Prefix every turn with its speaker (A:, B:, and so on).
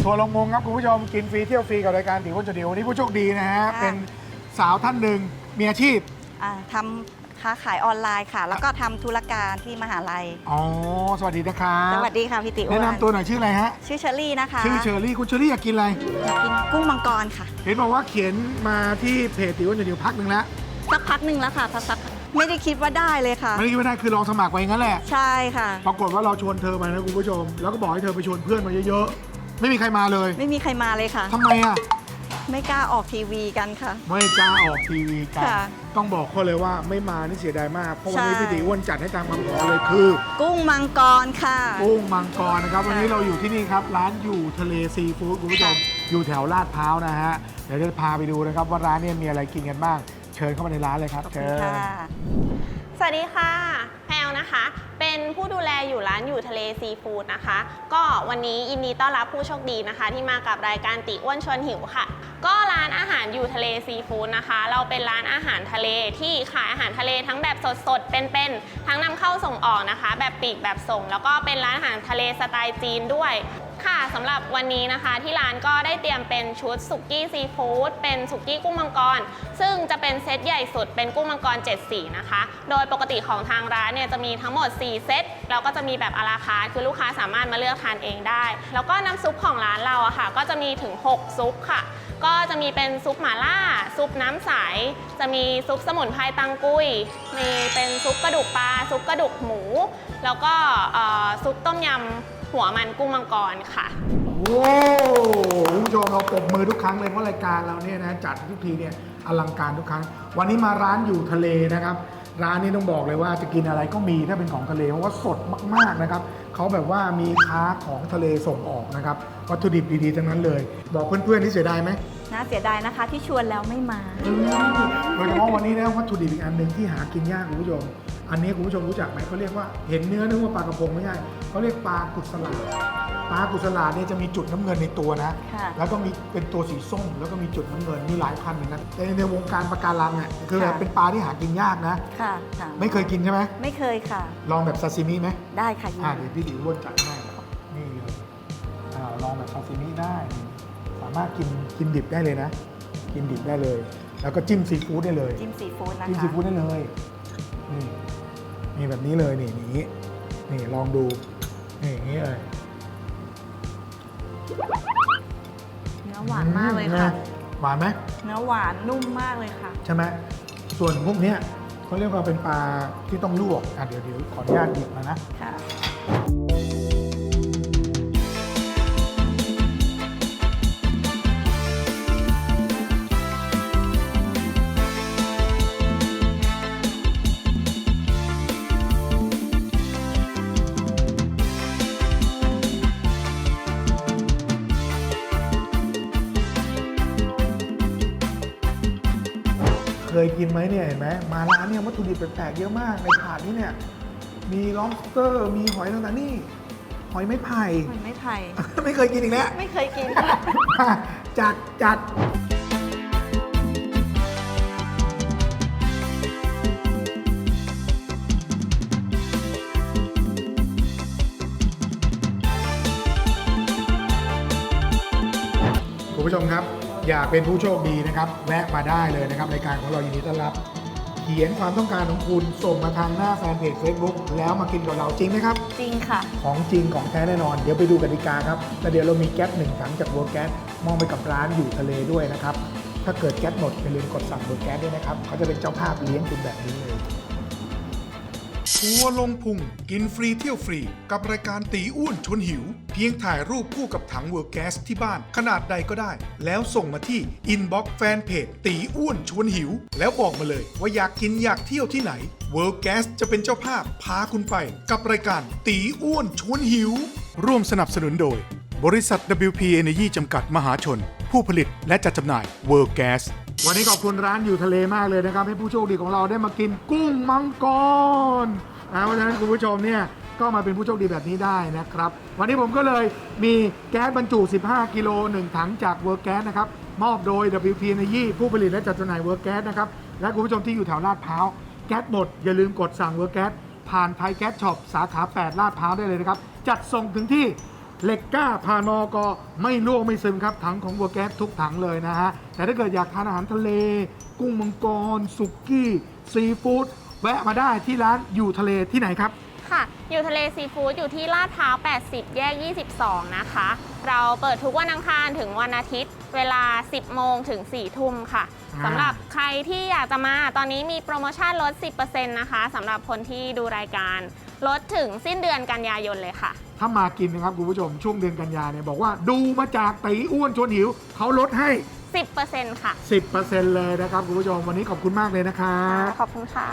A: ทัวร์ลงมงครับคุณผู้ชมกินฟรีเที่ยวฟรีกับรายการตีอ้วนชวนหิววันนี้ผู้โชคดีนะฮะเป็นสาวท่านหนึ่งมีอาชีพ
B: ทำค้าขายออนไลน์ค่ะ แล้วก็ทำธุรการที่มหาลัย
A: อ๋อสวัสดีนะครับ
B: สวัสดีค่ะพี่ติอ้วน
A: แนะนำตัวหน่อยชื่ออะไรฮะ
B: ชื่อเชอรี่นะคะ
A: ชื่อเชอรี่คุณเชอรี่อยากกินอะไร
B: อยากกินกุ้งมังกรค่ะ
A: เห็นบอกว่าเขียนมาที่เพจตีอ้วนชวนหิวพักหนึ่งแล้ว
B: สักพักหนึ่งแล้วค่ะสักไม่ได้คิดว่าได้เลยค่ะ
A: ไม่ได้คิดว่าได้คือลองสมัครไว้งั้นแหละ
B: ใช่ค่ะ
A: ปรากฏว่าเราชวนเธอมานะคุณผู้ชมแล้วก็บอกให้เธอไปชวนเพื่อนมาเยอะๆไม่มีใครมาเลย
B: ไม่มีใครมาเลยค่ะ
A: ทำไมอ่ะ
B: ไม่กล้าออกทีวีกันค่ะ
A: ไม่กล้าออกทีวีกันต้องบอกเขาเลยว่าไม่มานี่เสียดายมากเพราะวันนี้พี่ตีอ้วนจัดให้ตามคำขอเลยคือ
B: กุ้งมังกรค่ะ
A: กุ้งมังกรนะครับวันนี้เราอยู่ที่นี่ครับร้านอยู่ทะเลซีฟู้ดคุณผู้ชมอยู่แถวลาดพร้าวนะฮะเดี๋ยวจะพาไปดูนะครับว่าร้านนี้มีอะไรกินกันบ้างเชิญเข้ามาในร้านเลยครับเชิญ
C: สวัสดีค่ะแพลวนะคะเป็นผู้ดูแลอยู่ร้านอยู่ทะเลซีฟู้ดนะคะก็วันนี้ยินดีต้อนรับผู้โชคดีนะคะที่มากับรายการติอ้วนชวนหิวค่ะก็ร้านอาหารอยู่ทะเลซีฟู้ดนะคะเราเป็นร้านอาหารทะเลที่ขายอาหารทะเลทั้งแบบสดๆเป็นๆทั้งนำเข้าส่งออกนะคะแบบปีกแบบส่งแล้วก็เป็นร้านอาหารทะเลสไตล์จีนด้วยค่ะสำหรับวันนี้นะคะที่ร้านก็ได้เตรียมเป็นชุดสุกี้ซีฟู้ดเป็นสุกี้กุ้งมังกรซึ่งจะเป็นเซตใหญ่สุดเป็นกุ้งมังกร7สีนะคะโดยปกติของทางร้านเนี่ยจะมีทั้งหมด4เซตแล้วก็จะมีแบบอาราคาร์ทคือลูกค้าสามารถมาเลือกทานเองได้แล้วก็น้ำซุปของร้านเราอะค่ะก็จะมีถึง6ซุปค่ะก็จะมีเป็นซุปหม่าล่าซุปน้ำใสจะมีซุปสมุนไพรตังกุยมีเป็นซุปกระดูกปลาซุปกระดูกหมูแล้วก็ซุปต้มยำหัวมันกุ้งมังกรค่ะ
A: โอ้คุณผู้ชมเราปรบมือทุกครั้งเลยเพราะรายการเราเนี่ยนะจัดทุกทีเนี่ยอลังการทุกครั้งวันนี้มาร้านอยู่ทะเลนะครับร้านนี้ต้องบอกเลยว่าจะกินอะไรก็มีถ้าเป็นของทะเลเพราะว่าสดมากๆนะครับเขาแบบว่ามีค้าของทะเลส่งออกนะครับวัตถุดิบดีๆทั้งนั้นเลยบอกเพื่อนๆที่เสียดายไหม
B: น่าเสียดายนะคะที่ชวนแล้วไม่มา
A: โดยเฉพาะวันนี้นะวัตถุดิบอีกอันหนึ่งที่หากินยากคุณผู้ชมอันนี้คุณผู้ชมรู้จักไหมเขาเรียกว่าเห็นเนื้อนึกว่าปลากระพงไม่ใช่เขาเรียกปลากุศลาปลากุศลาเนี่ยจะมีจุดน้ำเงินในตัวนะแล้วก็มีเป็นตัวสีส้มแล้วก็มีจุดน้ำเงินมีหลายพันเหมือนกันในวงการปะการังอ่ะคือเป็นปลาที่หากินยากนะ
B: ค่ะ
A: ไม่เคยกินใช่ไหม
B: ไม่เคยค่ะ
A: ลองแบบซาซิมิไหม
B: ได้ค่ะ
A: เดี๋ยวพี่ดิววนจัดให้นี่เลยลองแบบซาซิมิได้สามารถกินดิบได้เลยนะกินดิบได้เลยแล้วก็จิ้มซีฟู้ดได้เลย
B: จิ้มซีฟู้ดนะคะ
A: จิ้มซีฟู้ดได้เลยนี่แบบนี้เลยนี่ลองดูนี่อย่างนี้เลย
B: เนื้อหวานมากเลยค่ะ
A: หวานไหม
B: เนื้อหวานนุ่มมากเลยค่ะ
A: ใช่ไหมส่วนพวกนี้เขาเรียกว่าเป็นปลาที่ต้องลวกเดี๋ยวขออนุญาตหยิบมานะ
B: ค่ะ
A: เคยกินไหมเนี่ยเห็นไหมมาร้านเนี่ยวัตถุดิบแปลกๆเยอะมากในถาดนี้เนี่ยมี lobster มีหอยต่างๆนี่หอยไม้ไผ่ไม่เคยกินอีกแล้ว
B: ไม่เคยกิน
A: จัดคุณผู้ชมครับอยากเป็นผู้โชคดีนะครับแวะมาได้เลยนะครับรายการของเรายินดีต้อนรับเขียนความต้องการของคุณส่งมาทางหน้าแฟนเพจ Facebook แล้วมากินกับเราจริงไหมครับ
B: จริงค่ะ
A: ของจริงของแท้แน่นอนเดี๋ยวไปดูกติกาครับแล้วเดี๋ยวเรามีแก๊ส1 ถังจากเวิร์กแก๊สมอบไปกับร้านอยู่ทะเลด้วยนะครับถ้าเกิดแก๊สหมดอย่าลืมกดสั่งเวิร์กแก๊สด้วยนะครับเขาจะเป็นเจ้าภาพเลี้ยงคุณแบบนี้เลยทัวร์ลงพุงกินฟรีเที่ยวฟรีกับรายการตีอ้วนชวนหิวเพียงถ่ายรูปคู่กับถังเวิร์กแก๊สที่บ้านขนาดใดก็ได้แล้วส่งมาที่อินบ็อกซ์แฟนเพจตีอ้วนชวนหิวแล้วบอกมาเลยว่าอยากกินอยากเที่ยวที่ไหนเวิร์กแก๊สจะเป็นเจ้าภาพพาคุณไปกับรายการตีอ้วนชวนหิวร่วมสนับสนุนโดยบริษัท WP Energy จำกัดมหาชนผู้ผลิตและจัดจำหน่ายเวิร์กแก๊สวันนี้ขอบคุณร้านอยู่ทะเลมากเลยนะครับให้ผู้โชคดีของเราได้มากินกุ้งมังกรเพราะฉะนั้นคุณผู้ชมเนี่ยก็มาเป็นผู้โชคดีแบบนี้ได้นะครับวันนี้ผมก็เลยมีแก๊สบรรจุ15 กิโล1 ถังจากเวิร์กแก๊สนะครับมอบโดย WP Energy ผู้ผลิตและจัดจำหน่ายเวิร์กแก๊สนะครับและคุณผู้ชมที่อยู่แถวลาดพร้าวแก๊สหมดอย่าลืมกดสั่งเวิร์กแก๊สผ่านไทยแก๊สช็อปสาขา8ลาดพร้าวได้เลยนะครับจัดส่งถึงที่ เหล็กกล้าพานอก็ไม่ลวกไม่ซึมครับถังของบัวแก๊สทุกถังเลยนะฮะแต่ถ้าเกิดอยากทานอาหารทะเล กุ้งมังกรสุกี้ซีฟู้ดแวะมาได้ที่ร้านอยู่ทะเลที่ไหนครับ
C: ค่ะ อยู่ทะเลซีฟู้ดอยู่ที่ลาดพร้าว 80 แยก 22 นะคะ เราเปิดทุกวันอังคารถึงวันอาทิตย์ เวลา 10 โมงถึง 4 ทุ่มค่ะสำหรับใครที่อยากจะมาตอนนี้มีโปรโมชั่นลด 10% นะคะสำหรับคนที่ดูรายการลดถึงสิ้นเดือนกันยายนเลยค่ะ
A: ถ้ามากินนะครับคุณผู้ชมช่วงเดือนกันยาเนี่ยบอกว่าดูมาจากตีอ้วนชวนหิวเขาลดให้
C: 10% ค่ะ
A: 10% เลยนะครับคุณผู้ชมวันนี้ขอบคุณมากเลยนะครับ
C: ขอบคุณค่ะ